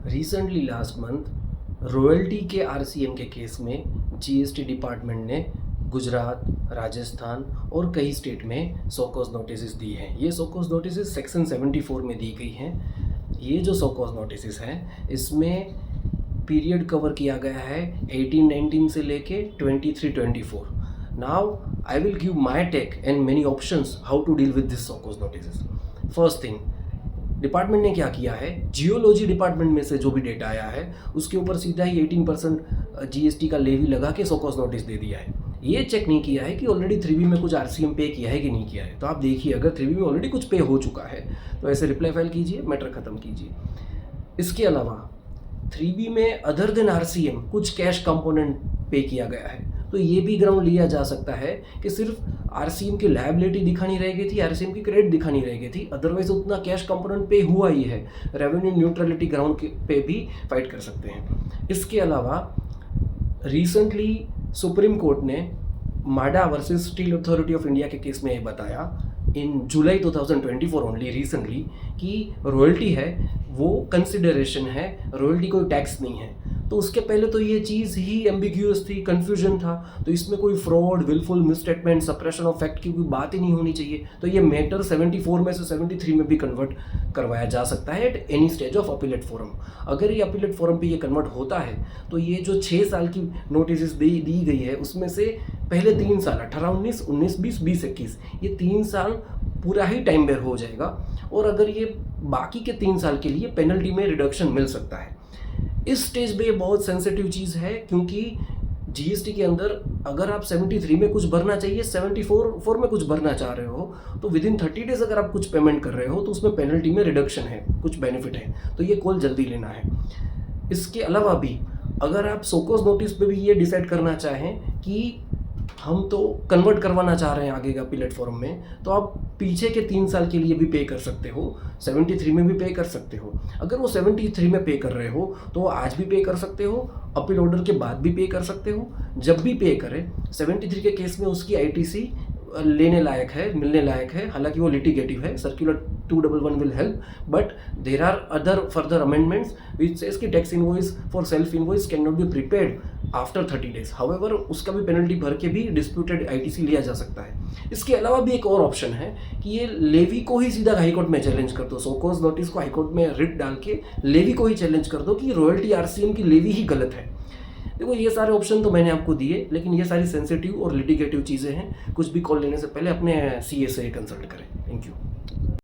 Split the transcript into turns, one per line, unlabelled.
Recently last month royalty के RCM के case में जीएसटी डिपार्टमेंट ने गुजरात, राजस्थान और कई स्टेट में सो-कॉज नोटिस दी हैं। ये सो-कॉज नोटिस सेक्शन 74 में दी गई हैं। ये जो सो-कॉज नोटिस हैं इसमें पीरियड कवर किया गया है 18-19 से लेके 23-24। Now I will give my take and many options how to deal with this so called notice. First thing, department ने क्या किया है, जियोलॉजी डिपार्टमेंट में से जो भी डेटा आया है उसके ऊपर सीधा ही 18% जीएसटी का लेवी लगा के सो-कॉज नोटिस दे दिया है। ये चेक नहीं किया है कि ऑलरेडी 3B में कुछ आरसीएम पे किया है कि नहीं किया है। तो आप देखिए, अगर 3B में ऑलरेडी कुछ पे हो चुका है तो ऐसे रिप्लाई फाइल कीजिए, मैटर ख़त्म कीजिए। इसके अलावा 3B में अदर देन आरसीएम कुछ कैश कंपोनेंट पे किया गया है, तो ये भी ग्राउंड लिया जा सकता है कि सिर्फ आरसीएम की लायबिलिटी दिखानी रह गई थी, आरसीएम की क्रेडिट दिखानी रह गई थी, अदरवाइज उतना कैश कंपोनेंट पे हुआ ही है। रेवेन्यू न्यूट्रलिटी ग्राउंड पे भी फाइट कर सकते हैं। इसके अलावा रिसेंटली सुप्रीम कोर्ट ने माडा versus steel authority of India के केस में ये बताया इन जुलाई 2024 ओनली रिसेंटली कि रॉयल्टी है वो कंसिडरेशन है, रॉयल्टी कोई टैक्स नहीं है। तो उसके पहले तो ये चीज़ ही एम्बिग्यूअस थी, कन्फ्यूजन था, तो इसमें कोई fraud, wilful misstatement, suppression of fact की कोई बात ही नहीं होनी चाहिए। तो ये मैटर 74 में से 73 में भी कन्वर्ट करवाया जा सकता है at any stage of appellate forum. अगर ये अपीलेट फोरम पे ये कन्वर्ट होता है तो ये जो 6 साल की नोटिस दी गई है उसमें से पहले 3 साल 18-19, 19-20, 20-21 ये 3 साल पूरा ही टाइम बेयर हो जाएगा। और अगर ये बाकी के 3 साल के लिए पेनल्टी में रिडक्शन मिल सकता है। इस स्टेज पे ये बहुत सेंसिटिव चीज़ है, क्योंकि जीएसटी के अंदर अगर आप 73 में कुछ भरना चाहिए, 74 में कुछ भरना चाह रहे हो, तो विद इन 30 डेज अगर आप कुछ पेमेंट कर रहे हो तो उसमें पेनल्टी में रिडक्शन है, कुछ बेनिफिट है, तो ये कॉल जल्दी लेना है। इसके अलावा भी अगर आप सो-कॉज नोटिस पे भी ये डिसाइड करना चाहें कि हम तो कन्वर्ट करवाना चाह रहे हैं आगे का अपीलेट फॉर्म में, तो आप पीछे के 3 साल के लिए भी पे कर सकते हो, 73 में भी पे कर सकते हो। अगर वो 73 में पे कर रहे हो तो आज भी पे कर सकते हो, अपील ऑर्डर के बाद भी पे कर सकते हो, जब भी पे करें। 73 के केस में उसकी आईटीसी लेने लायक है, मिलने लायक है, हालांकि वो लिटिगेटिव है, circular 211 will help, but there are other further amendments which says कि tax invoice for self invoice can not be prepared after 30 days. However उसका भी पेनल्टी भर के भी डिस्प्यूटेड आईटीसी लिया जा सकता है। इसके अलावा भी एक और ऑप्शन है कि ये लेवी को ही सीधा हाईकोर्ट में चैलेंज कर दो, सो-कॉज नोटिस को हाईकोर्ट में रिट डाल के लेवी को ही चैलेंज कर दो कि रॉयल्टी आरसीएम की लेवी ही गलत है। देखो, ये सारे ऑप्शन तो मैंने आपको दिए, लेकिन ये सारी सेंसिटिव और लिटिगेटिव चीज़ें हैं। कुछ भी कॉल लेने से पहले अपने सीए से कंसल्ट करें। Thank you.